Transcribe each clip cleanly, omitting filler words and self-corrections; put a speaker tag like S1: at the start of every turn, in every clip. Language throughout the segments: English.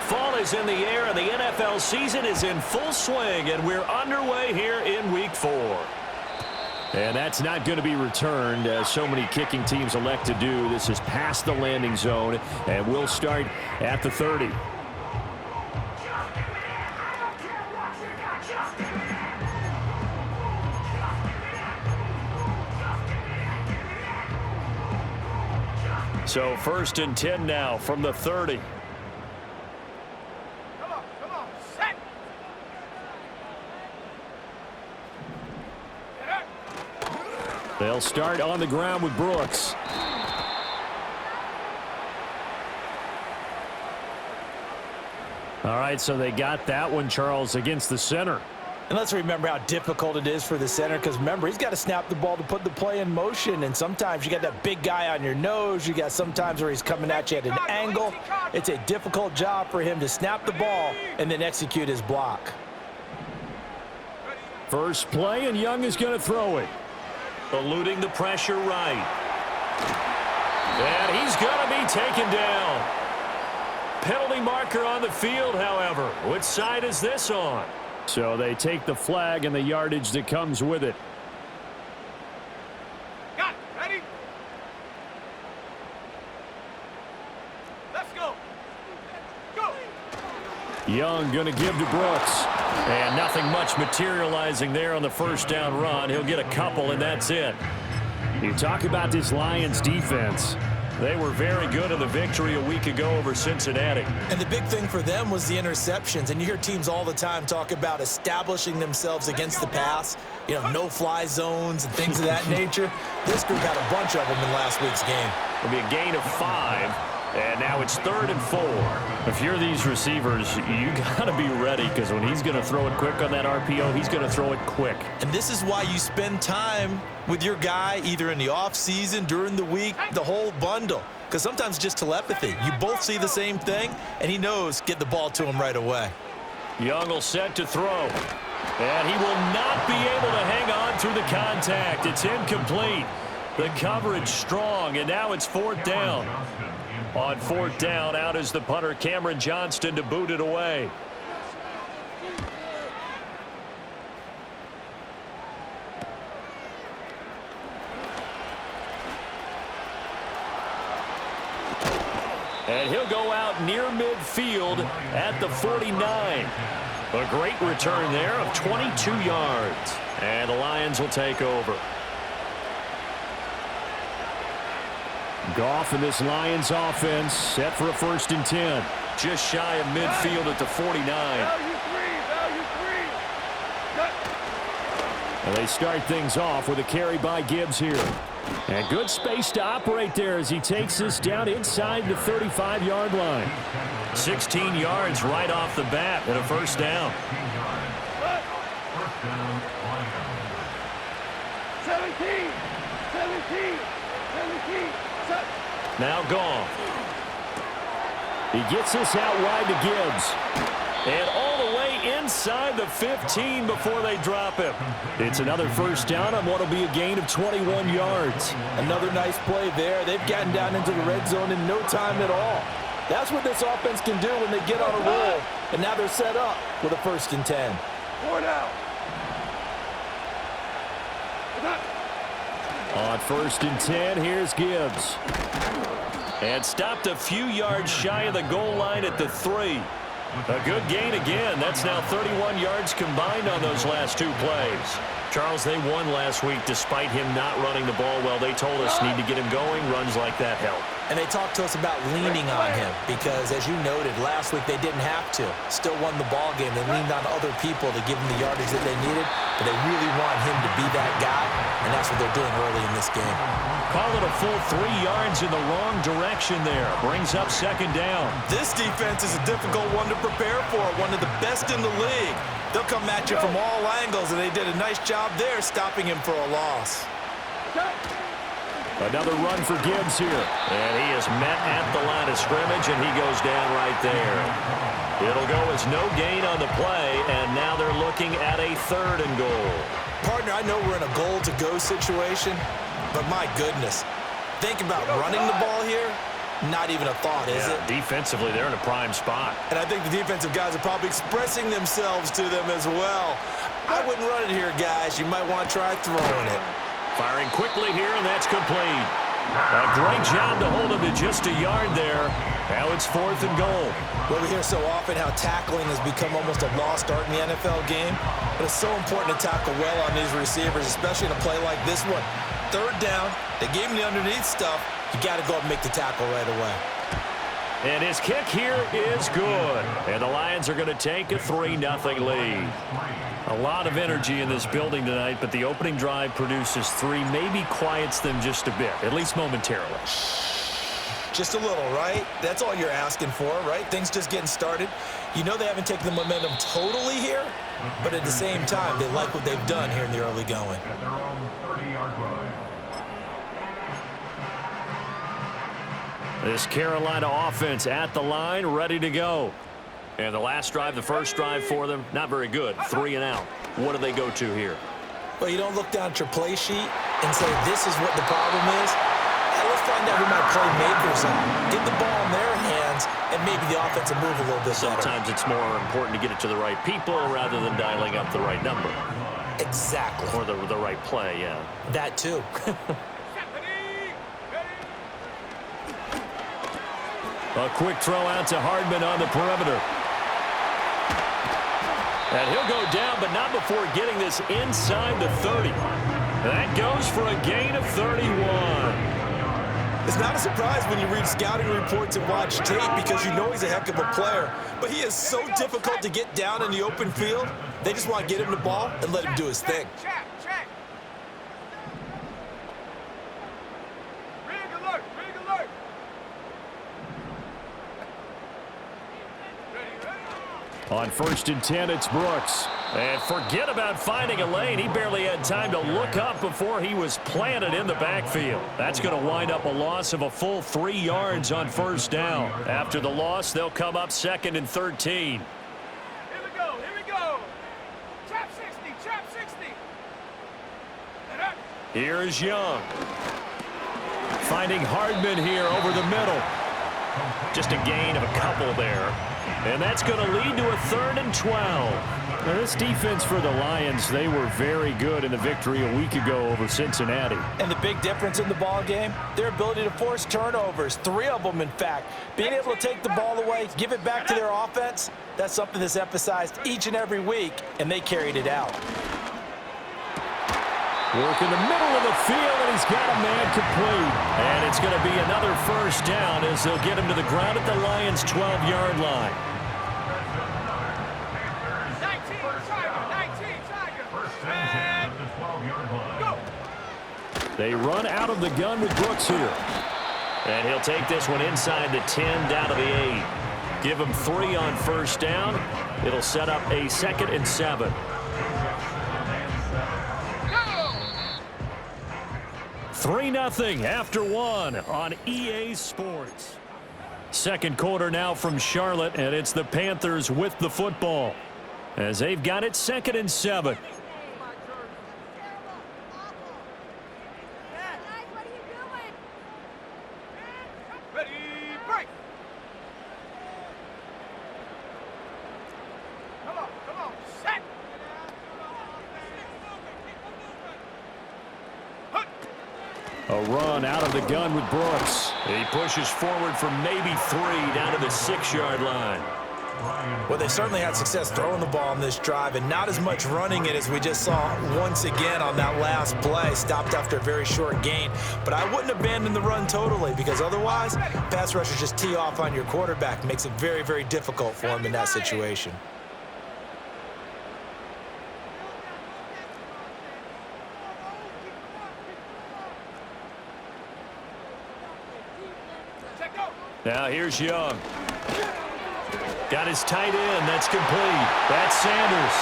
S1: Fall is in the air, and the NFL season is in full swing, and we're underway here in Week 4. And that's not going to be returned, as so many kicking teams elect to do. This is past the landing zone, and we'll start at the 30. So 1st and 10 now from the 30.
S2: Come on, set.
S1: They'll start on the ground with Brooks. All right, so they got that one, Charles, against the center.
S3: And let's remember how difficult it is for the center, because remember, he's got to snap the ball to put the play in motion, and sometimes you got that big guy on your nose. You got sometimes where he's coming at you at an angle. It's a difficult job for him to snap the ball and then execute his block.
S1: First play, and Young is going to throw it. Eluding the pressure right. And he's going to be taken down. Penalty marker on the field, however. Which side is this on? So they take the flag and the yardage that comes with it.
S2: Got it. Ready? Let's go. Go.
S1: Young going to give to Brooks. And nothing much materializing there on the first down run. He'll get a couple, and that's it. You talk about this Lions defense. They were very good in the victory a week ago over Cincinnati.
S3: And the big thing for them was the interceptions. And you hear teams all the time talk about establishing themselves against the pass, you know, no-fly zones and things of that nature. This group had a bunch of them in last week's game.
S1: It'll be a gain of 5, and now it's 3rd and 4. If you're these receivers, you got to be ready, because when he's going to throw it quick on that RPO, he's going to throw it quick.
S3: And this is why you spend time with your guy either in the offseason, during the week, the whole bundle. Because sometimes it's just telepathy. You both see the same thing, and he knows get the ball to him right away.
S1: Young will set to throw. And he will not be able to hang on through the contact. It's incomplete. The coverage strong, and now it's 4th down. On 4th down, out is the punter, Cameron Johnston, to boot it away. And he'll go out near midfield at the 49. A great return there of 22 yards. And the Lions will take over. Goff and this Lions offense set for a 1st and 10. Just shy of midfield at the 49.
S2: Value three. Cut.
S1: And they start things off with a carry by Gibbs here. And good space to operate there as he takes this down inside the 35-yard line. 16 yards right off the bat and a 1st down.
S2: 17.
S1: Now Goff. He gets this out wide to Gibbs. And all the way inside the 15 before they drop him. It's another 1st down on what will be a gain of 21 yards.
S3: Another nice play there. They've gotten down into the red zone in no time at all. That's what this offense can do when they get on a roll. And now they're set up with a 1st and 10.
S2: 4 down.
S1: On 1st and 10, here's Gibbs. And stopped a few yards shy of the goal line at the 3. A good gain again. That's now 31 yards combined on those last 2 plays. Charles, they won last week despite him not running the ball well. They told us need to get him going. Runs like that help.
S3: And they talked to us about leaning on him because, as you noted, last week they didn't have to. Still won the ball game. They leaned on other people to give them the yardage that they needed, but they really want him to be that guy, and that's what they're doing early in this game.
S1: Call it a full 3 yards in the wrong direction there. Brings up 2nd down.
S3: This defense is a difficult one to prepare for, one of the best in the league. They'll come at you from all angles, and they did a nice job there stopping him for a loss.
S1: Another run for Gibbs here. And he is met at the line of scrimmage, and he goes down right there. It'll go as no gain on the play, and now they're looking at a 3rd and goal.
S3: Partner, I know we're in a goal-to-go situation, but my goodness, think about running the ball here Not even a thought, is it?
S1: Defensively, they're in a prime spot.
S3: And I think the defensive guys are probably expressing themselves to them as well. I wouldn't run it here, guys. You might want to try throwing it.
S1: Firing quickly here, and that's complete. A great job to hold him to just a yard there. Now it's 4th and goal.
S3: Well, we hear so often how tackling has become almost a lost art in the NFL game, but it's so important to tackle well on these receivers, especially in a play like this one. 3rd down, they gave him the underneath stuff. You got to go up and make the tackle right away.
S1: And his kick here is good. And the Lions are going to take a 3-0 lead. A lot of energy in this building tonight, but the opening drive produces 3, maybe quiets them just a bit, at least momentarily.
S3: Just a little, right? That's all you're asking for, right? Things just getting started. You know they haven't taken the momentum totally here, but at the same time, they like what they've done here in the early going.
S1: This Carolina offense at the line, ready to go. And the last drive, the first drive for them, not very good. 3 and out. What do they go to here?
S3: Well, you don't look down at your play sheet and say, this is what the problem is. Hey, let's find out who my playmakers are. Get the ball in their hands, and maybe the offense will move a little bit better.
S1: Sometimes it's more important to get it to the right people rather than dialing up the right number.
S3: Exactly.
S1: Or the right play, yeah.
S3: That too.
S1: A quick throw out to Hardman on the perimeter. And he'll go down, but not before getting this inside the 30. That goes for a gain of 31.
S3: It's not a surprise when you read scouting reports and watch tape because you know he's a heck of a player. But he is so difficult to get down in the open field. They just want to get him the ball and let him do his thing.
S2: Check. Rig alert.
S1: On 1st and 10, it's Brooks. And forget about finding a lane. He barely had time to look up before he was planted in the backfield. That's going to wind up a loss of a full 3 yards on 1st down. After the loss, they'll come up 2nd and 13.
S2: Here we go. Chop 60.
S1: Here is Young. Finding Hardman here over the middle. Just a gain of a couple there. And that's going to lead to a 3rd and 12. Now, this defense for the Lions, they were very good in the victory a week ago over Cincinnati.
S3: And the big difference in the ball game, their ability to force turnovers, 3 of them, in fact. Being able to take the ball away, give it back to their offense, that's something that's emphasized each and every week, and they carried it out.
S1: Work in the middle of the field, and he's got a man complete. And it's going to be another 1st down as they'll get him to the ground at the Lions' 12-yard line.
S2: 19, go.
S1: They run out of the gun with Brooks here. And he'll take this one inside the 10, down to the 8. Give him 3 on 1st down. It'll set up a 2nd and 7. 3-0 after 1 on EA Sports. Second quarter now from Charlotte, and it's the Panthers with the football as they've got it 2nd and 7.
S2: Ready, break. Come on, set.
S1: A run out of the gun with Brooks. He pushes forward for maybe 3 down to the 6-yard line.
S3: Well, they certainly had success throwing the ball on this drive and not as much running it as we just saw once again on that last play. Stopped after a very short gain. But I wouldn't abandon the run totally because otherwise, pass rushers just tee off on your quarterback. Makes it very, very difficult for him in that situation.
S1: Now here's Young. Got his tight end. That's complete. That's Sanders.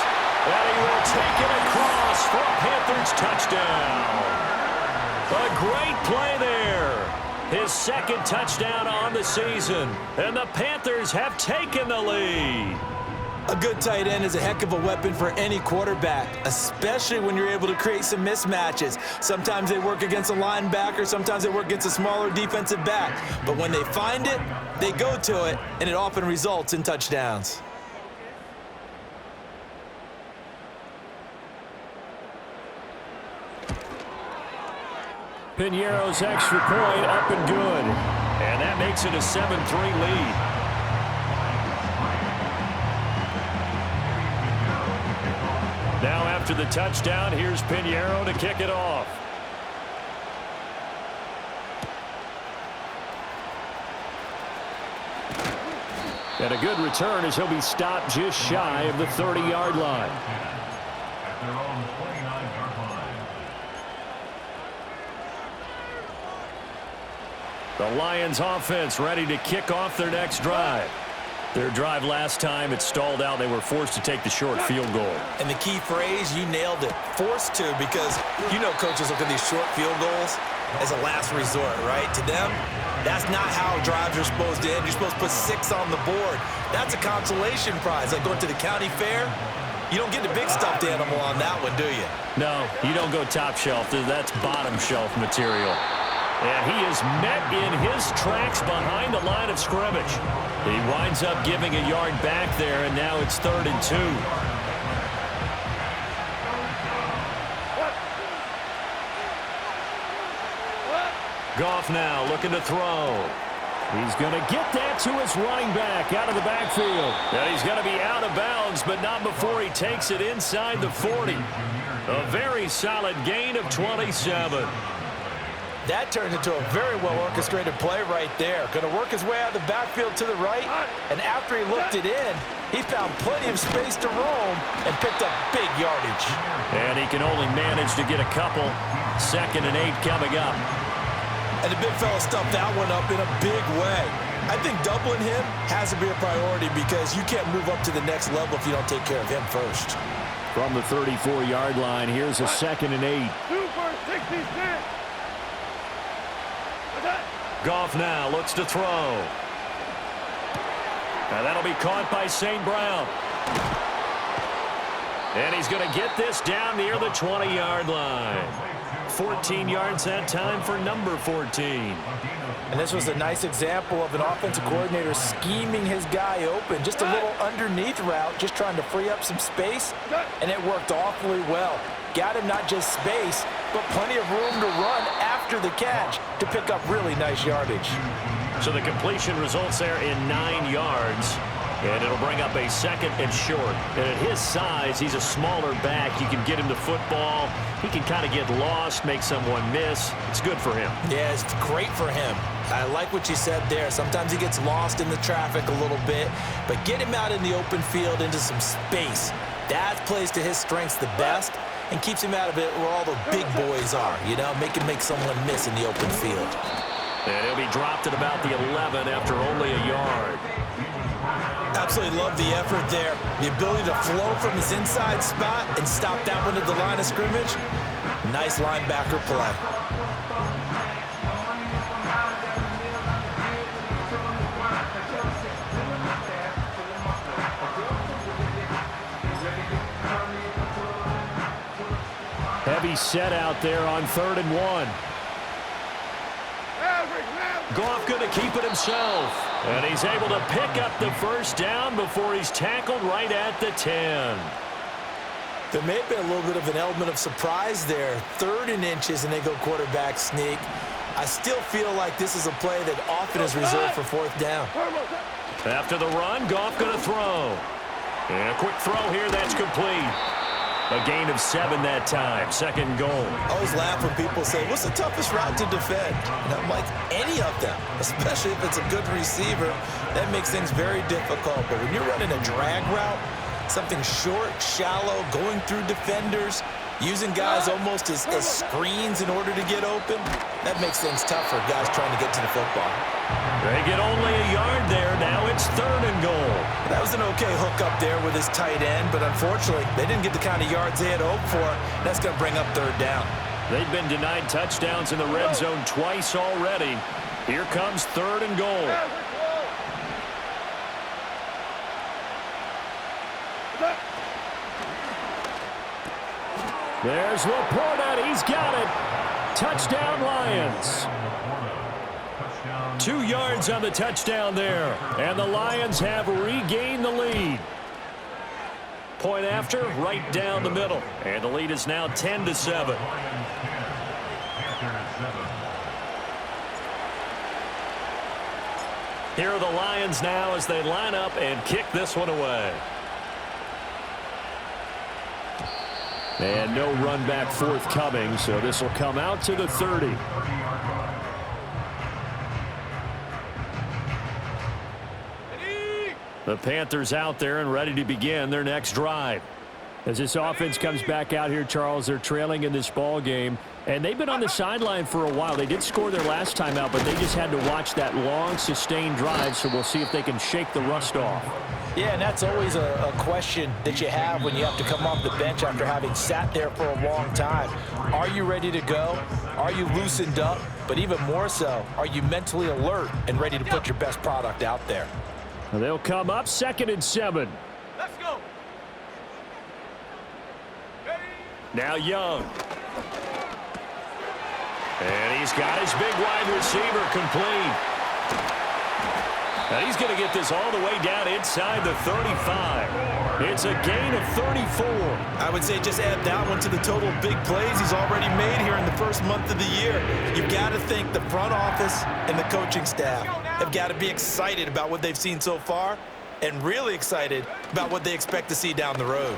S1: And he will take it across for a Panthers touchdown. A great play there. His 2nd touchdown on the season. And the Panthers have taken the lead.
S3: A good tight end is a heck of a weapon for any quarterback, especially when you're able to create some mismatches. Sometimes they work against a linebacker, sometimes they work against a smaller defensive back. But when they find it, they go to it, and it often results in touchdowns.
S1: Piñeiro's extra point up and good. And that makes it a 7-3 lead. Now after the touchdown, here's Piñeiro to kick it off. And a good return as he'll be stopped just shy of the 30-yard line.
S4: At their own 29-yard line.
S1: The Lions offense ready to kick off their next drive. Their drive last time, it stalled out. They were forced to take the short field goal.
S3: And the key phrase, you nailed it, forced to, because you know coaches look at these short field goals as a last resort, right? To them, that's not how drives are supposed to end. You're supposed to put 6 on the board. That's a consolation prize. Like going to the county fair, you don't get the big stuffed animal on that one, do you?
S1: No, you don't go top shelf. That's bottom shelf material. And he is met in his tracks behind the line of scrimmage. He winds up giving a yard back there, and now it's 3rd and 2. Goff now looking to throw. He's going to get that to his running back out of the backfield. And he's going to be out of bounds, but not before he takes it inside the 40. A very solid gain of 27.
S3: That turned into a very well-orchestrated play right there. Going to work his way out of the backfield to the right, and after he looked it in, he found plenty of space to roam and picked up big yardage.
S1: And he can only manage to get a couple. 2nd and 8 coming up.
S3: And the big fella stuffed that one up in a big way. I think doubling him has to be a priority because you can't move up to the next level if you don't take care of him first.
S1: From the 34-yard line, here's a 2nd and 8.
S2: 2 for 66.
S1: Goff now looks to throw. And that'll be caught by St. Brown. And he's going to get this down near the 20-yard line. 14 yards that time for number 14.
S3: And this was a nice example of an offensive coordinator scheming his guy open. Just a little underneath route, just trying to free up some space, and it worked awfully well. Got him not just space, but plenty of room to run after the catch to pick up really nice yardage.
S1: So the completion results there in 9 yards. And it'll bring up a 2nd and short. And at his size, he's a smaller back. You can get him the football. He can kind of get lost, make someone miss. It's good for him.
S3: Yeah, it's great for him. I like what you said there. Sometimes he gets lost in the traffic a little bit. But get him out in the open field into some space. That plays to his strengths the best and keeps him out of it where all the big boys are. You know, make someone miss in the open field.
S1: And he'll be dropped at about the 11 after only a yard.
S3: Absolutely love the effort there. The ability to flow from his inside spot and stop that one at the line of scrimmage. Nice linebacker play.
S1: Heavy set out there on 3rd and 1. Goff going to keep it himself. And he's able to pick up the first down before he's tackled right at the 10.
S3: There may have been a little bit of an element of surprise there. 3rd and inches, and they go quarterback sneak. I still feel like this is a play that often is reserved for 4th down.
S1: After the run, Goff going to throw. And a quick throw here, that's complete. A gain of 7 that time, 2nd and goal.
S3: I always laugh when people say, what's the toughest route to defend? And I'm like, any of them, especially if it's a good receiver. That makes things very difficult. But when you're running a drag route, something short, shallow, going through defenders, using guys almost as screens in order to get open, that makes things tough for guys trying to get to the football.
S1: They get only a yard there. Now it's 3rd and goal.
S3: That was an okay hook up there with his tight end, but unfortunately, they didn't get the kind of yards they had hoped for. That's going to bring up 3rd down.
S1: They've been denied touchdowns in the red zone twice already. Here comes 3rd and goal. There's Laporta. He's got it. Touchdown, Lions. 2 yards on the touchdown there. And the Lions have regained the lead. Point after, right down the middle. And the lead is now 10-7. Here are the Lions now as they line up and kick this one away. And no run back forthcoming, so this will come out to the 30. The Panthers out there and ready to begin their next drive. As this offense comes back out here, Charles, they're trailing in this ball game, and they've been on the sideline for a while. They did score their last time out, but they just had to watch that long, sustained drive, so we'll see if they can shake the rust off.
S3: Yeah, and that's always a question that you have when you have to come off the bench after having sat there for a long time. Are you ready to go? Are you loosened up? But even more so, are you mentally alert and ready to put your best product out there?
S1: They'll come up 2nd and 7.
S2: Let's go.
S1: Now Young. And he's got his big wide receiver complete. And he's going to get this all the way down inside the 35. It's a gain of 34.
S3: I would say just add that one to the total big plays he's already made here in the first month of the year. You've got to think the front office and the coaching staff have got to be excited about what they've seen so far and really excited about what they expect to see down the road.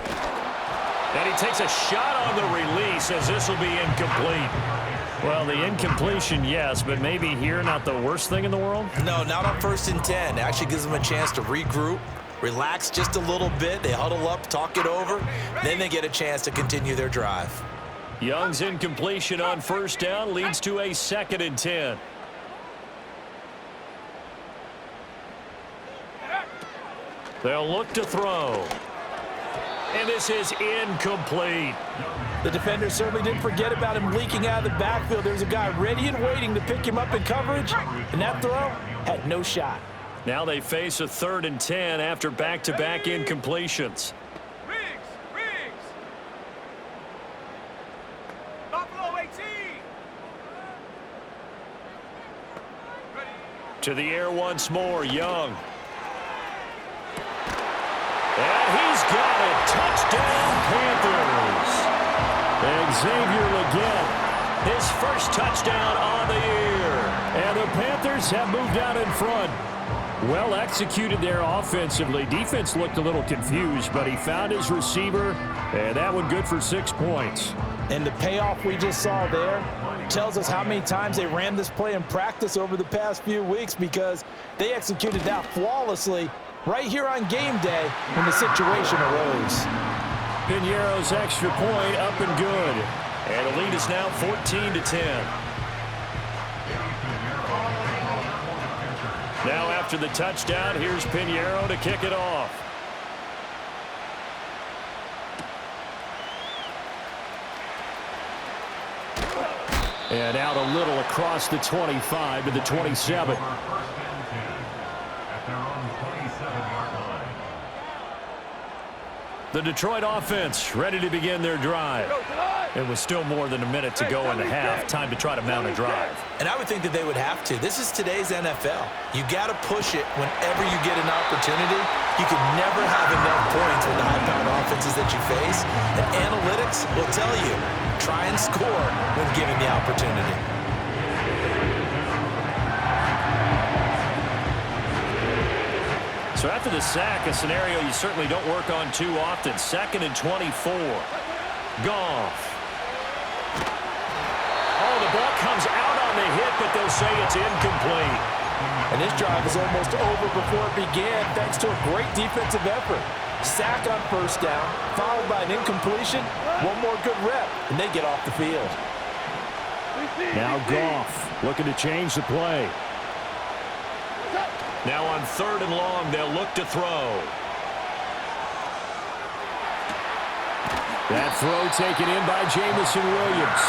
S1: And he takes a shot on the release as this will be incomplete. Well, the incompletion, yes, but maybe here not the worst thing in the world?
S3: No, not on 1st and 10. It actually gives them a chance to regroup, relax just a little bit. They huddle up, talk it over. Then they get a chance to continue their drive.
S1: Young's incompletion on 1st down leads to a 2nd and 10. They'll look to throw. And this is incomplete.
S3: The defender certainly didn't forget about him leaking out of the backfield. There's a guy ready and waiting to pick him up in coverage, and that throw had no shot.
S1: Now they face a 3rd and 10 after back-to-back incompletions.
S2: Riggs. Buffalo 18. Ready.
S1: To the air once more, Young. And he's got it. Touchdown, Panthers. Xavier Legette, his first touchdown on the year. And the Panthers have moved out in front. Well executed there offensively. Defense looked a little confused, but he found his receiver, and that one good for 6 points.
S3: And the payoff we just saw there tells us how many times they ran this play in practice over the past few weeks, because they executed that flawlessly right here on game day when the situation arose.
S1: Piñeiro's extra point up and good. And the lead is now 14-10. Now after the touchdown, here's Piñeiro to kick it off. And out a little across the 25 to the 27. The Detroit offense ready to begin their drive. It was still more than a minute to go in the half. Time to try to mount a drive.
S3: And I would think that they would have to. This is today's NFL. You got to push it whenever you get an opportunity. You can never have enough points with the high-powered offenses that you face. And analytics will tell you, try and score when given the opportunity.
S1: So after the sack, a scenario you certainly don't work on too often. 2nd and 24. Goff. Oh, the ball comes out on the hit, but they'll say it's incomplete.
S3: And this drive is almost over before it began, thanks to a great defensive effort. Sack on 1st down, followed by an incompletion. One more good rep, and they get off the field.
S1: Now Goff looking to change the play. Now on 3rd and long, they'll look to throw. That throw taken in by Jamison Williams.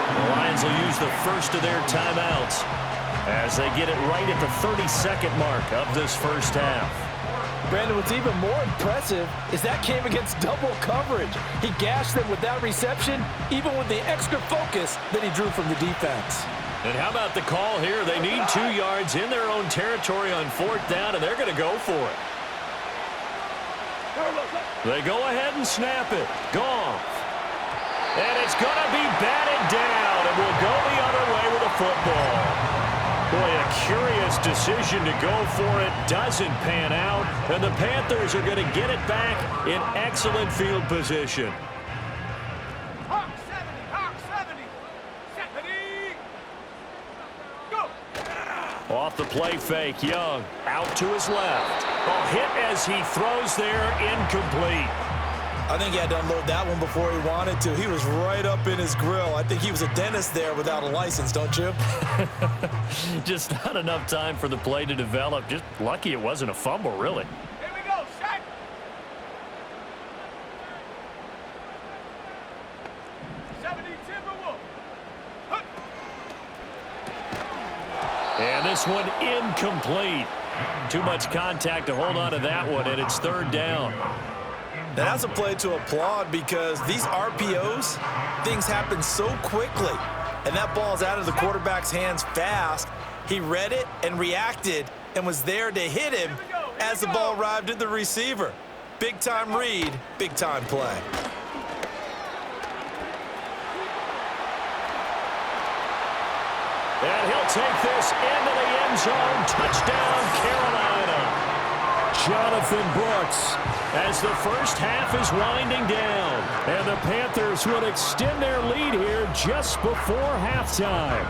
S1: The Lions will use the first of their timeouts as they get it right at the 32nd mark of this first half.
S3: Brandon, what's even more impressive is that came against double coverage. He gashed them with that reception, even with the extra focus that he drew from the defense.
S1: And how about the call here? They need 2 yards in their own territory on 4th down, and they're going to go for it. They go ahead and snap it. Goff. And it's going to be batted down, and will go the other way with a football. Boy, a curious decision to go for it. Doesn't pan out, and the Panthers are going to get it back in excellent field position.
S2: Hawk 70, Hawk 70. 70. Go.
S1: Off the play fake, Young out to his left. A hit as he throws there, incomplete.
S3: I think he had to unload that one before he wanted to. He was right up in his grill. I think he was a dentist there without a license, don't you?
S1: Just not enough time for the play to develop. Just lucky it wasn't a fumble, really.
S2: Here we go, Shaq.
S1: And this one incomplete. Too much contact to hold on to that one, and it's 3rd down.
S3: Now, that's a play to applaud because these RPOs, things happen so quickly. And that ball's out of the quarterback's hands fast. He read it and reacted and was there to hit him as the ball arrived at the receiver. Big-time read, big-time play.
S1: And he'll take this into the end zone. Touchdown, Carolina. Jonathan Brooks, as the first half is winding down. And the Panthers will extend their lead here just before halftime.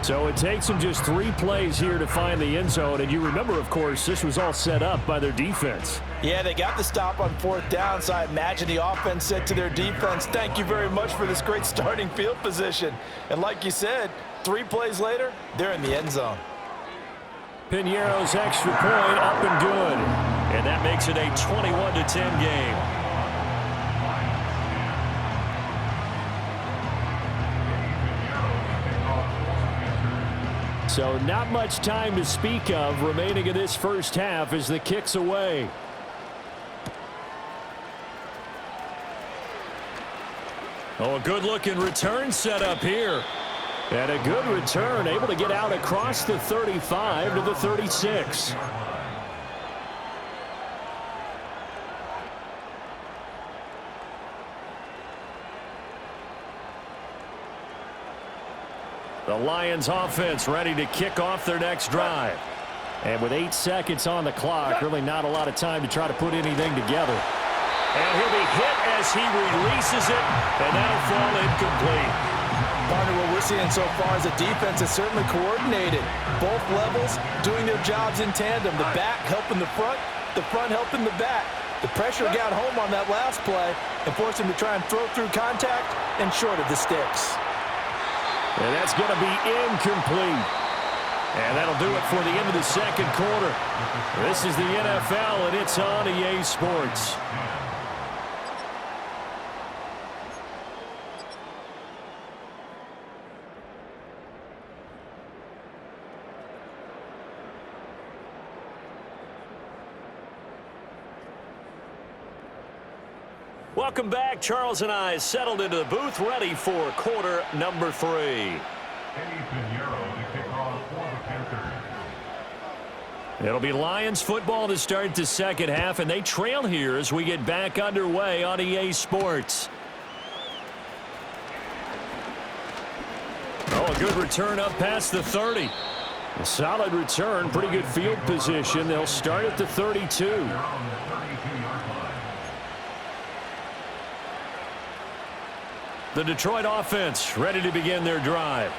S1: So it takes them just 3 plays here to find the end zone. And you remember, of course, this was all set up by their defense.
S3: Yeah, they got the stop on 4th down, so I imagine the offense said to their defense, thank you very much for this great starting field position. And like you said, 3 plays later, they're in the end zone.
S1: Piñeiro's extra point up and good. And that makes it a 21-10 game. So not much time to speak of remaining in this first half as the kick's away. Oh, a good-looking return set up here. And a good return, able to get out across the 35 to the 36. The Lions offense ready to kick off their next drive. And with 8 seconds on the clock, really not a lot of time to try to put anything together. And he'll be hit as he releases it, and that'll fall incomplete.
S3: Partner, what we're seeing so far is the defense is certainly coordinated. Both levels doing their jobs in tandem. The back helping the front helping the back. The pressure got home on that last play and forced him to try and throw through contact and short of the sticks.
S1: And that's going to be incomplete. And that'll do it for the end of the second quarter. This is the NFL, and it's on EA Sports. Welcome back. Charles and I settled into the booth, ready for quarter number 3.
S4: Piñeiro to kick off for the Panthers.
S1: It'll be Lions football to start the second half, and they trail here as we get back underway on EA Sports. Oh, a good return up past the 30. A solid return, pretty good field position. They'll start at the 32. The Detroit offense ready to begin their drive.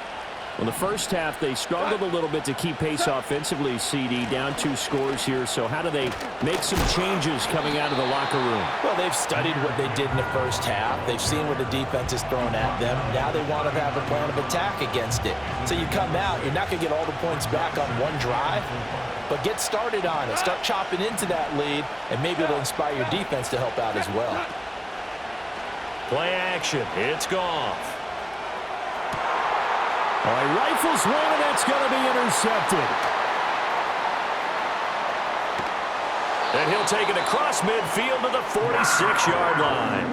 S1: Well, the first half, they struggled a little bit to keep pace offensively, CD, down 2 scores here. So how do they make some changes coming out of the locker room?
S3: Well, they've studied what they did in the first half. They've seen what the defense is throwing at them. Now they want to have a plan of attack against it. So you come out, you're not going to get all the points back on one drive, but get started on it. Start chopping into that lead, and maybe it'll inspire your defense to help out as well.
S1: Play action. It's Goff. He rifles one, and that's going to be intercepted. And he'll take it across midfield to the 46-yard line.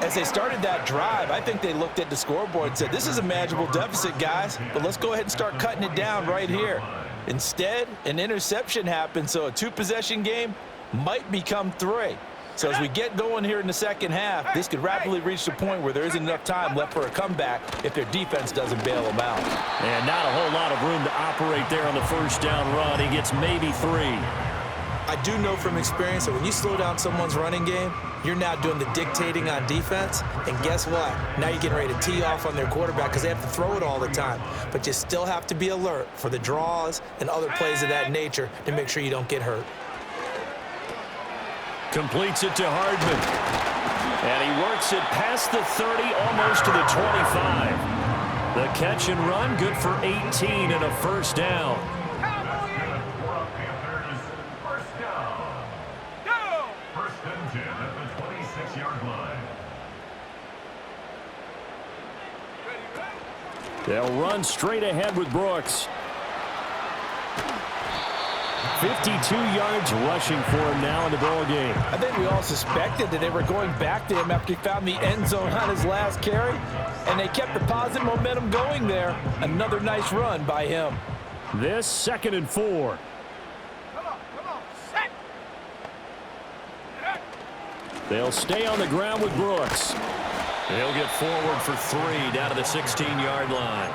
S3: As they started that drive, I think they looked at the scoreboard and said, this is a manageable deficit, guys, but let's go ahead and start cutting it down right here. Instead, an interception happened, so a two-possession game might become three. So as we get going here in the second half, this could rapidly reach the point where there isn't enough time left for a comeback if their defense doesn't bail them out.
S1: And not a whole lot of room to operate there on the first down run. He gets maybe 3.
S3: I do know from experience that when you slow down someone's running game, you're now doing the dictating on defense. And guess what? Now you're getting ready to tee off on their quarterback because they have to throw it all the time. But you still have to be alert for the draws and other plays of that nature to make sure you don't get hurt.
S1: Completes it to Hardman. And he works it past the 30, almost to the 25. The catch and run, good for 18 and a first down.
S4: Panthers, first down.
S2: Go!
S4: First and 10 at the 26-yard line.
S1: They'll run straight ahead with Brooks. 52 yards rushing for him now in the ball game.
S3: I think we all suspected that they were going back to him after he found the end zone on his last carry, and they kept the positive momentum going there. Another nice run by him.
S1: This 2nd and 4.
S2: Come on, set!
S1: They'll stay on the ground with Brooks. They'll get forward for 3 down to the 16-yard line.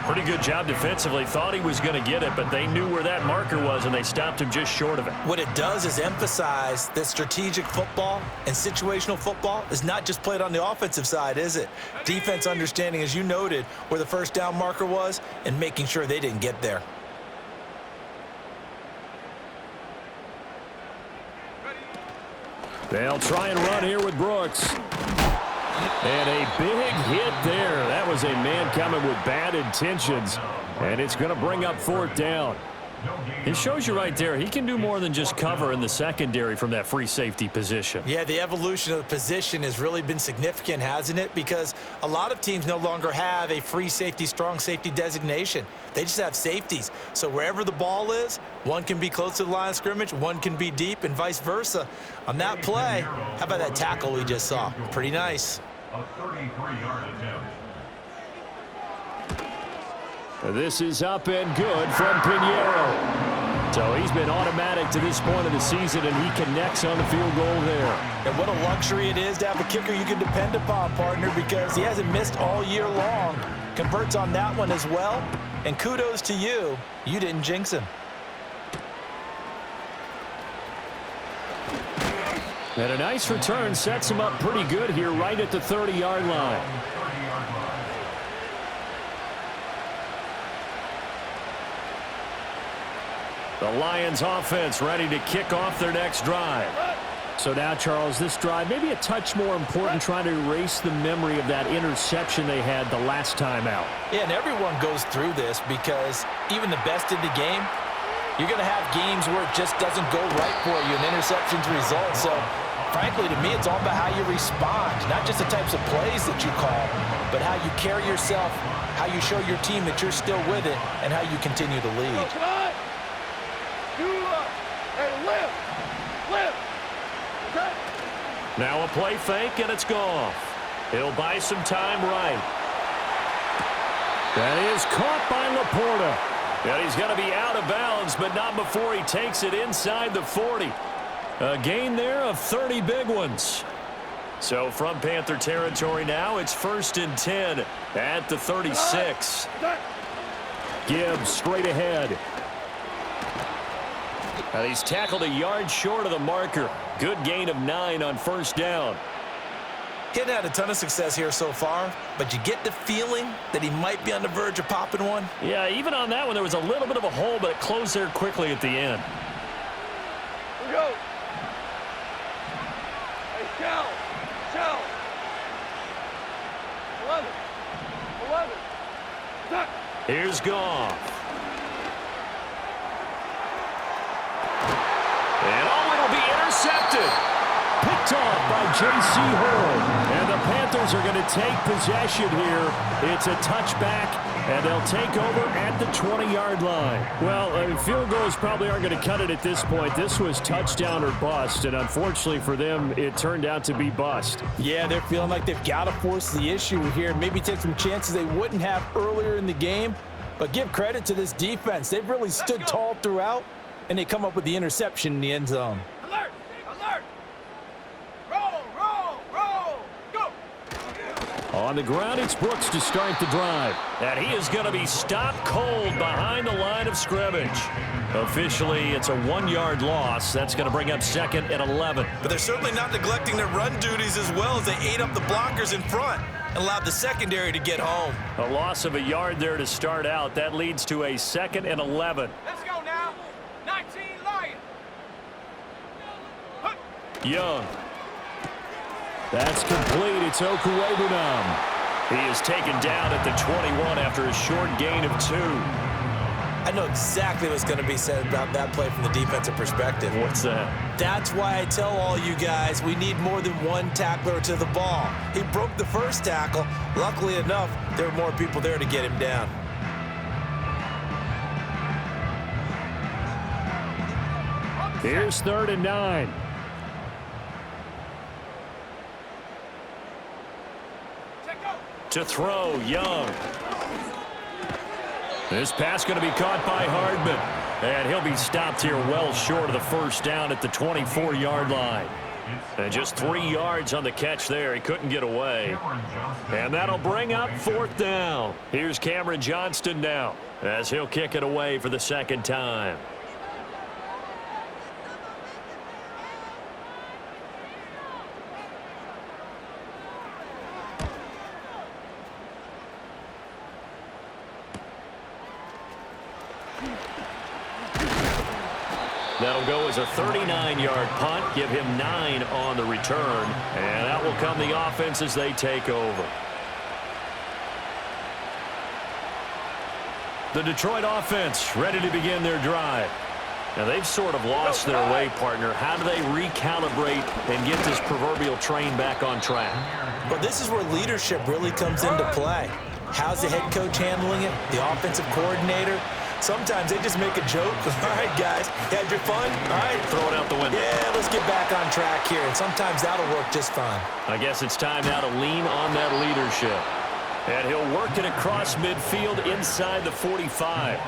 S1: Pretty good job defensively. Thought he was going to get it, but they knew where that marker was, and they stopped him just short of it.
S3: What it does is emphasize that strategic football and situational football is not just played on the offensive side, is it? Defense understanding, as you noted, where the first down marker was and making sure they didn't get there.
S1: They'll try and run here with Brooks. And a big hit there. That was a man coming with bad intentions. And it's going to bring up 4th down. It shows you right there, he can do more than just cover in the secondary from that free safety position.
S3: Yeah, the evolution of the position has really been significant, hasn't it? Because a lot of teams no longer have a free safety, strong safety designation. They just have safeties. So wherever the ball is, one can be close to the line of scrimmage, one can be deep, and vice versa. On that play, how about that tackle we just saw? Pretty nice.
S4: A 33-yard attempt.
S1: This is up and good from Pinheiro. So he's been automatic to this point of the season, and he connects on the field goal there.
S3: And what a luxury it is to have a kicker you can depend upon, partner, because he hasn't missed all year long. Converts on that one as well. And kudos to you. You didn't jinx him.
S1: And a nice return sets him up pretty good here right at the 30-yard line. The Lions offense ready to kick off their next drive. So now, Charles, this drive maybe a touch more important, trying to erase the memory of that interception they had the last time out.
S3: Yeah, and everyone goes through this because even the best in the game, you're going to have games where it just doesn't go right for you and interceptions result. So, frankly, to me, it's all about how you respond, not just the types of plays that you call, but how you carry yourself, how you show your team that you're still with it, and how you continue to lead.
S1: Now a play fake, and it's gone. He'll buy some time right. That is caught by Laporta. And he's going to be out of bounds, but not before he takes it inside the 40. A gain there of 30 big ones. So from Panther territory now, it's 1st and 10 at the 36. Gibbs straight ahead. And he's tackled a yard short of the marker. Good gain of 9 on first down.
S3: He hadn't had a ton of success here so far, but you get the feeling that he might be on the verge of popping one.
S1: Yeah, even on that one, there was a little bit of a hole, but it closed there quickly at the end.
S2: Here we go. Hey, Shell. 11. Duck.
S1: Here's Goff. And oh, it'll be intercepted. Picked off by J.C. Horn. And the Panthers are going to take possession here. It's a touchback, and they'll take over at the 20-yard line. Well, field goals probably aren't going to cut it at this point. This was touchdown or bust, and unfortunately for them, it turned out to be bust.
S3: Yeah, they're feeling like they've got to force the issue here. Maybe take some chances they wouldn't have earlier in the game. But give credit to this defense. They've really stood tall throughout, and they come up with the interception in the end zone.
S2: Alert! Alert! Roll, roll, roll! Go!
S1: On the ground, it's Brooks to start the drive. And he is going to be stopped cold behind the line of scrimmage. Officially, it's a 1-yard loss. That's going to bring up 2nd and 11.
S5: But they're certainly not neglecting their run duties as well as they ate up the blockers in front and allowed the secondary to get home.
S1: A loss of a yard there to start out. That leads to a 2nd and 11.
S2: Let's go now. 19 Lions.
S1: Young. That's complete. It's Okuwebunam. He is taken down at the 21 after a short gain of 2.
S3: I know exactly what's going to be said about that play from the defensive perspective.
S1: What's that?
S3: That's why I tell all you guys we need more than one tackler to the ball. He broke the first tackle. Luckily enough, there were more people there to get him down.
S1: Here's 3rd and 9. To throw, Young. This pass going to be caught by Hardman. And he'll be stopped here well short of the first down at the 24-yard line. And just 3 yards on the catch there. He couldn't get away. And that'll bring up 4th down. Here's Cameron Johnston now as he'll kick it away for the 2nd time. That'll go as a 39-yard punt, give him 9 on the return, and out will come the offense as they take over. The Detroit offense ready to begin their drive. Now, they've sort of lost their way, partner. How do they recalibrate and get this proverbial train back on track?
S3: Well, this is where leadership really comes into play. How's the head coach handling it? The offensive coordinator? Sometimes they just make a joke. All right, guys, you had your fun? All right.
S1: Throw it out the window.
S3: Yeah, let's get back on track here. And sometimes that'll work just fine.
S1: I guess it's time now to lean on that leadership. And he'll work it across midfield inside the 45.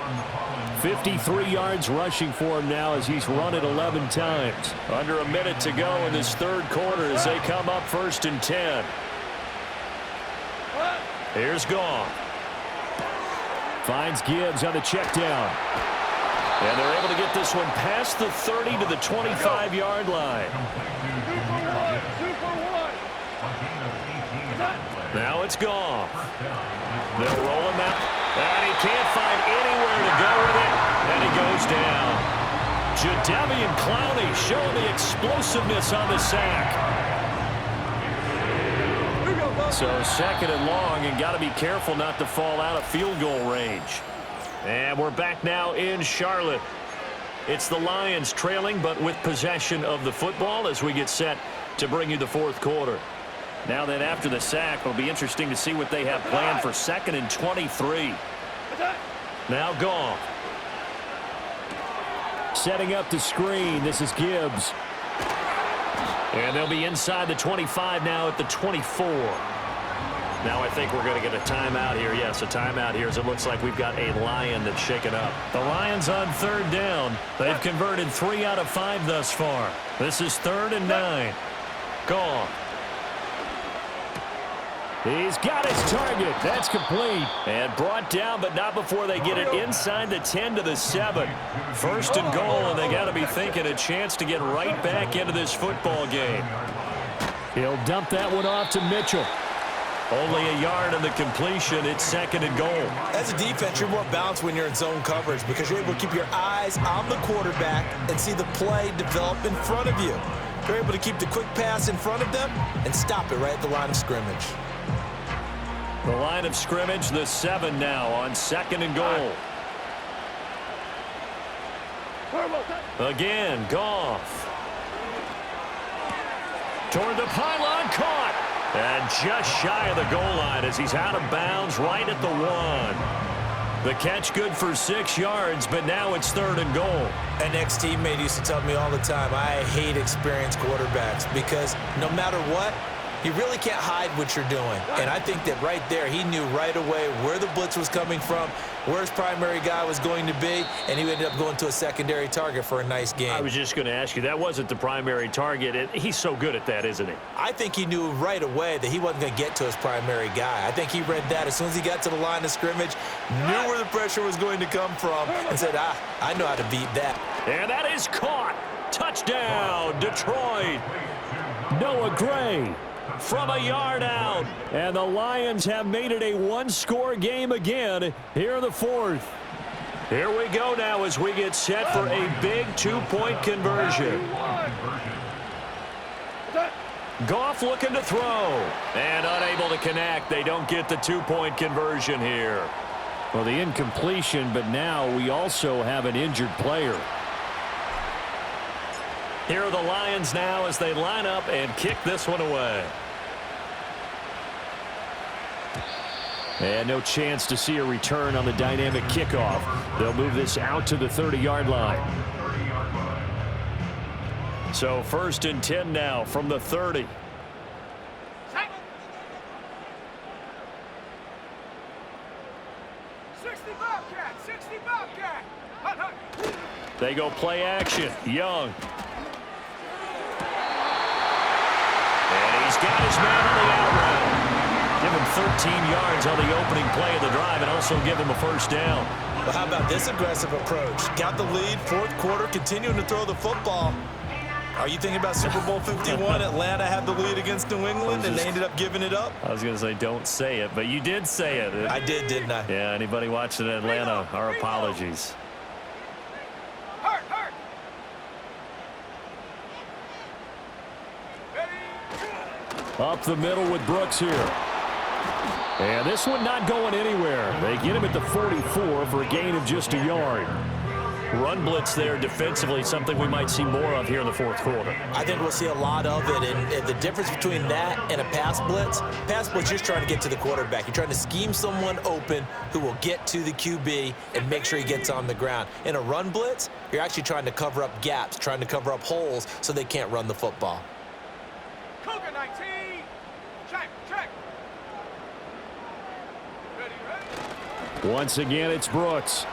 S1: 53 yards rushing for him now as he's run it 11 times. Under a minute to go in this 3rd quarter as they come up 1st and 10. Here's Goff. Finds Gibbs on the check down. And they're able to get this one past the 30 to the 25-yard line. Now it's Goff. They'll roll him out. And he can't find anywhere to go with it. And he goes down. Jadeveon Clowney showing the explosiveness on the sack. So 2nd and long, and got to be careful not to fall out of field goal range. And we're back now in Charlotte. It's the Lions trailing, but with possession of the football as we get set to bring you the 4th quarter. Now then, after the sack, it'll be interesting to see what they have planned for 2nd and 23. Now Goff. Setting up the screen. This is Gibbs. And they'll be inside the 25 now at the 24. Now I think we're going to get a timeout here. Yes, a timeout here as it looks like we've got a Lion that's shaken up. The Lions on 3rd down. They've converted 3 out of 5 thus far. This is 3rd and 9. Goff. He's got his target. That's complete. And brought down, but not before they get it inside the 10 to the 7. 1st and goal, and they got to be thinking a chance to get right back into this football game. He'll dump that one off to Mitchell. Only a yard on the completion. It's 2nd and goal.
S3: As a defense, you're more balanced when you're in zone coverage because you're able to keep your eyes on the quarterback and see the play develop in front of you. You're able to keep the quick pass in front of them and stop it right at the line of scrimmage.
S1: The line of scrimmage, the 7 now on 2nd and goal. Again, Goff. Toward the pylon, caught. And just shy of the goal line as he's out of bounds right at the 1. The catch good for 6 yards, but now it's 3rd and goal.
S3: An ex-teammate used to tell me all the time, I hate experienced quarterbacks because no matter what, you really can't hide what you're doing. And I think that right there, he knew right away where the blitz was coming from, where his primary guy was going to be, and he ended up going to a secondary target for a nice game.
S1: I was just going to ask you, that wasn't the primary target. He's so good at that, isn't he?
S3: I think he knew right away that he wasn't going to get to his primary guy. I think he read that as soon as he got to the line of scrimmage, knew where the pressure was going to come from, and said, I know how to beat that.
S1: And that is caught. Touchdown, Detroit. Noah Gray from a yard out. And the Lions have made it a 1-score game again here in the 4th. Here we go now as we get set for a big 2-point conversion. Goff looking to throw. And unable to connect. They don't get the 2-point conversion here. Well, the incompletion, but now we also have an injured player. Here are the Lions now as they line up and kick this one away. And no chance to see a return on the dynamic kickoff. They'll move this out to the 30-yard line. So 1st and 10 now from the 30.
S2: Set. 60 Bobcat, 60 Bobcat. Hut, hut.
S1: They go play action. Young. And he's got his man on the out route. Give him 13 yards on the opening play of the drive and also give him a 1st down.
S3: Well, how about this aggressive approach? Got the lead, 4th quarter, continuing to throw the football. Are you thinking about Super Bowl 51? Atlanta had the lead against New England, and they ended up giving it up?
S1: I was going to say don't say it, but you did say it.
S3: I did, didn't I?
S1: Yeah, anybody watching Atlanta, our apologies.
S2: Hurt, hurt. Ready?
S1: Up the middle with Brooks here. And this one not going anywhere. They get him at the 44 for a gain of just a yard. Run blitz there defensively, something we might see more of here in the 4th quarter.
S3: I think we'll see a lot of it, and the difference between that and a pass blitz you're trying to get to the quarterback. You're trying to scheme someone open who will get to the QB and make sure he gets on the ground. In a run blitz, you're actually trying to cover up gaps, trying to cover up holes so they can't run the football.
S2: Cougar 19. Check, check. Ready, ready.
S1: Once again, it's Brooks.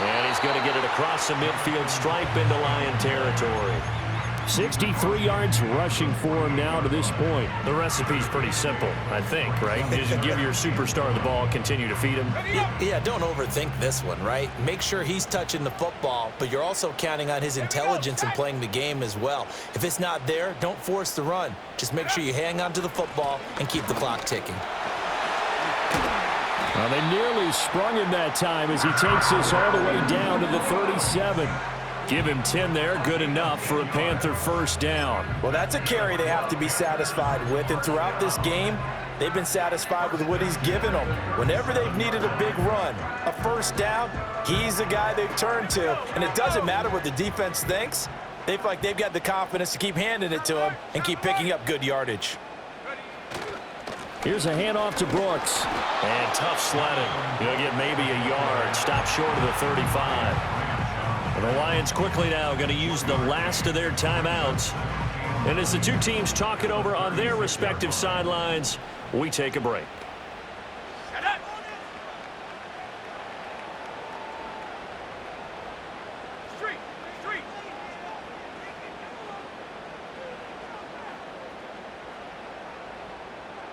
S1: And he's going to get it across the midfield stripe into Lion territory. 63 yards rushing for him now to this point. The recipe's pretty simple, I think, right? Just give your superstar the ball, continue to feed him.
S3: Yeah, don't overthink this one, right? Make sure he's touching the football, but you're also counting on his intelligence in playing the game as well. If it's not there, don't force the run. Just make sure you hang on to the football and keep the clock ticking.
S1: Well, they nearly sprung him that time as he takes this all the way down to the 37. Give him 10 there, good enough for a Panther 1st down.
S3: Well, that's a carry they have to be satisfied with, and throughout this game, they've been satisfied with what he's given them. Whenever they've needed a big run, a 1st down, he's the guy they've turned to, and it doesn't matter what the defense thinks. They feel like they've got the confidence to keep handing it to him and keep picking up good yardage.
S1: Here's a handoff to Brooks. And tough sledding. He'll get maybe a yard. Stop short of the 35. And the Lions quickly now going to use the last of their timeouts. And as the two teams talk it over on their respective sidelines, we take a break.
S2: Shut up. Street, street.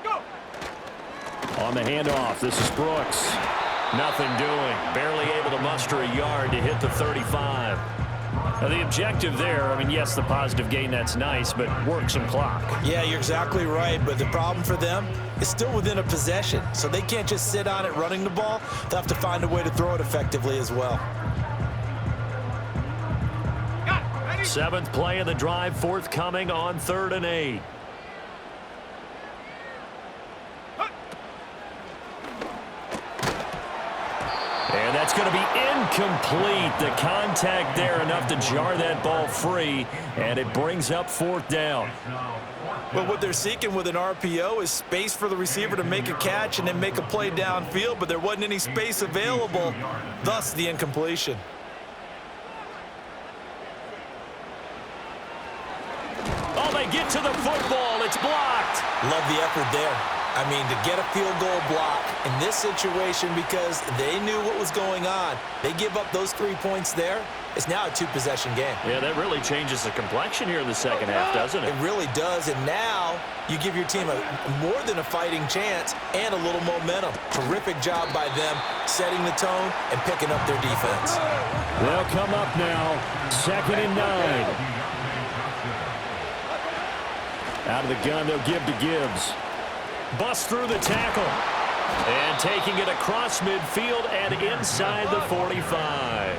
S2: Go.
S1: On the handoff, this is Brooks. Nothing doing. Barely able to muster a yard to hit the 35. Now, the objective there, I mean, yes, the positive gain, that's nice, but work some clock.
S3: Yeah, you're exactly right, but the problem for them is still within a possession, so they can't just sit on it running the ball. They'll have to find a way to throw it effectively as well.
S2: Got it. Ready?
S1: 7th play of the drive, forthcoming on 3rd and 8. And that's going to be incomplete. The contact there enough to jar that ball free, and it brings up 4th down.
S5: Well, what they're seeking with an RPO is space for the receiver to make a catch and then make a play downfield, but there wasn't any space available, thus the incompletion.
S1: Oh, they get to the football. It's blocked.
S5: Love the effort there. I mean, to get a field goal block in this situation because they knew what was going on. They give up those 3 points there. It's now a 2-possession game.
S1: Yeah, that really changes the complexion here in the second half, doesn't it?
S5: It really does, and now you give your team more than a fighting chance and a little momentum. Terrific job by them setting the tone and picking up their defense.
S1: They'll come up now, 2nd and 9. Out of the gun, they'll give to Gibbs. Bust through the tackle. And taking it across midfield and inside the 45.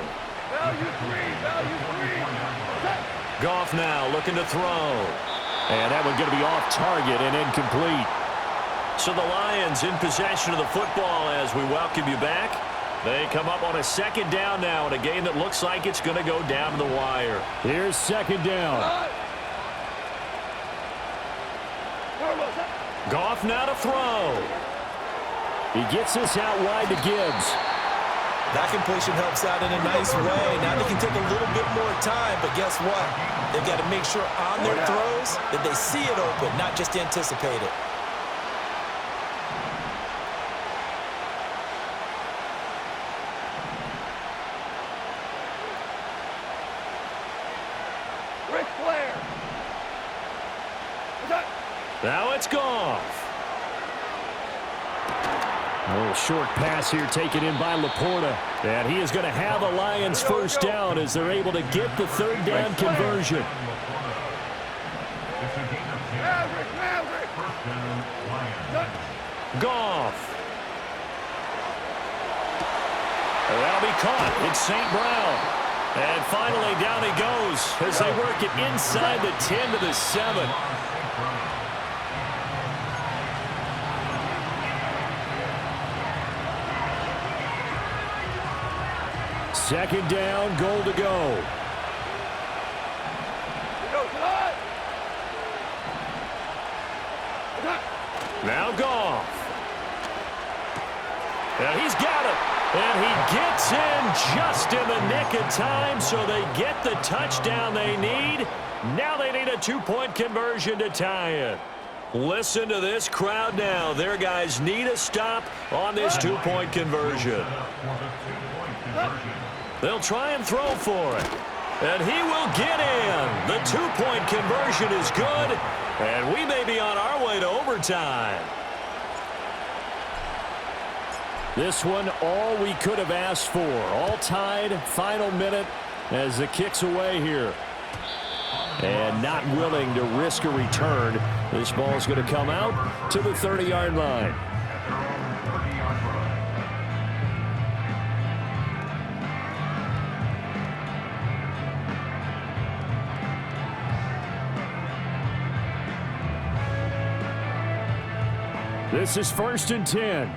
S1: Goff now looking to throw. And that one going to be off target and incomplete. So the Lions in possession of the football as we welcome you back. They come up on a 2nd down now in a game that looks like it's going to go down to the wire. Here's 2nd down. Goff now to throw. He gets this out wide to Gibbs.
S5: That completion helps out in a nice way. Now they can take a little bit more time, but guess what? They've got to make sure on their throws that they see it open, not just anticipate it.
S1: Now it's Goff. A little short pass here taken in by Laporta. And he is going to have a Lions 1st down as they're able to get the 3rd down conversion. Goff. That'll be caught. It's St. Brown. And finally down he goes as they work it inside the 10 to the 7. Second down, goal to go. Now Goff. And he's got it. And he gets in just in the nick of time, so they get the touchdown they need. Now they need a 2-point conversion to tie it. Listen to this crowd now. Their guys need a stop on this 2-point conversion. They'll try and throw for it. And he will get in. The 2-point conversion is good. And we may be on our way to overtime. This one, all we could have asked for. All tied, final minute as the kick's away here. And not willing to risk a return. This ball's going to come out to the 30-yard line. This is 1st and 10.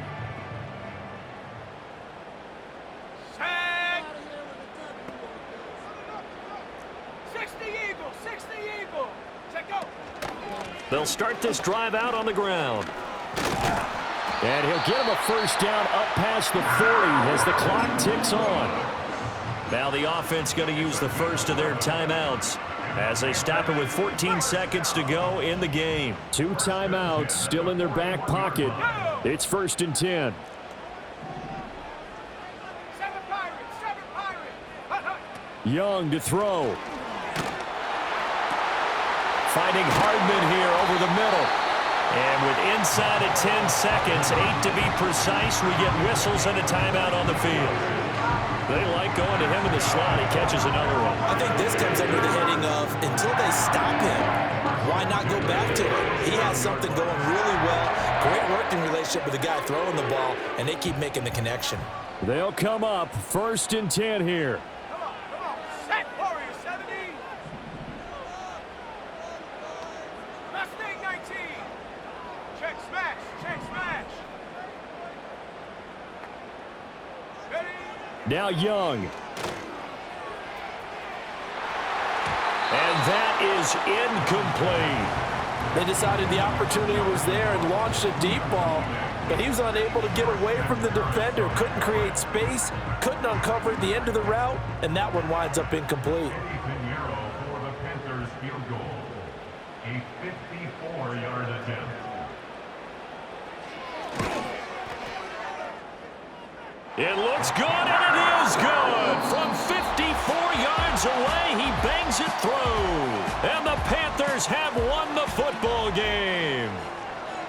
S2: Set. 60 Eagle, 60 Eagle. Check go.
S1: They'll start this drive out on the ground. And he'll get him a 1st down up past the 40 as the clock ticks on. Now the offense going to use the first of their timeouts as they stop it with 14 seconds to go in the game. 2 timeouts still in their back pocket. It's 1st and 10.
S2: 7 Pirates, 7 Pirates. Hut, hut.
S1: Young to throw. Fighting Hardman here over the middle. And with inside of 10 seconds, 8 to be precise, we get whistles and a timeout on the field. They like going to him in the slot. He catches another one.
S5: I think this comes under the heading of until they stop him, why not go back to it? He has something going really well. Great working relationship with the guy throwing the ball, and they keep making the connection.
S1: They'll come up 1st and 10 here.
S2: Come on. Set, Warrior 70. Mustang 19. Check smash, check smash. Ready?
S1: Now Young. And that is incomplete.
S3: They decided the opportunity was there and launched a deep ball, but he was unable to get away from the defender, couldn't create space, couldn't uncover the end of the route, and that one winds up incomplete.
S4: Euro for the Panthers field goal. A 54-yard attempt.
S1: It looks good, and it is good. From 54 yards away, he bangs it through. And the Panthers have won the football game.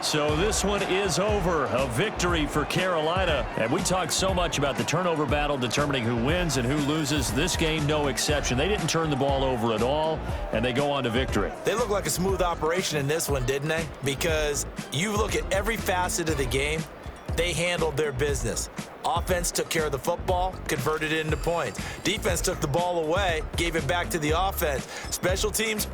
S1: So this one is over. A victory for Carolina. And we talked so much about the turnover battle determining who wins and who loses. This game, no exception. They didn't turn the ball over at all, and they go on to victory.
S5: They look like a smooth operation in this one, didn't they? Because you look at every facet of the game, they handled their business. Offense took care of the football, converted it into points. Defense took the ball away, gave it back to the offense. Special teams